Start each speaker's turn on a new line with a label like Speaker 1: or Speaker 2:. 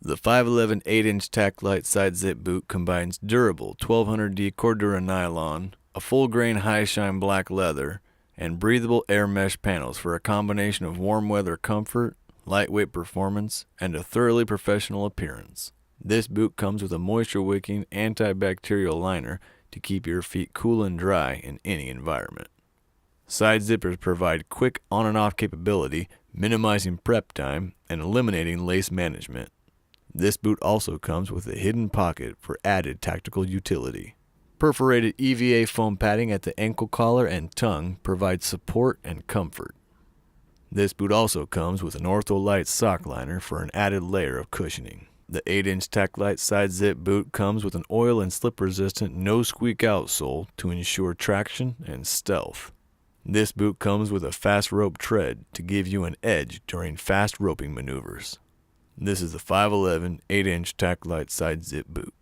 Speaker 1: The 511 8-inch Tac-Lite side zip boot combines durable 1200D Cordura nylon, a full-grain high-shine black leather, and breathable air mesh panels for a combination of warm weather comfort, lightweight performance, and a thoroughly professional appearance. This boot comes with a moisture-wicking antibacterial liner to keep your feet cool and dry in any environment. Side zippers provide quick on and off capability, minimizing prep time and eliminating lace management. This boot also comes with a hidden pocket for added tactical utility. Perforated EVA foam padding at the ankle collar and tongue provides support and comfort. This boot also comes with an Ortholite sock liner for an added layer of cushioning. The 8-inch Tac-Lite side zip boot comes with an oil and slip resistant no squeak out sole to ensure traction and stealth. This boot comes with a fast rope tread to give you an edge during fast roping maneuvers. This is the 511 8-inch Tac-Lite side zip boot.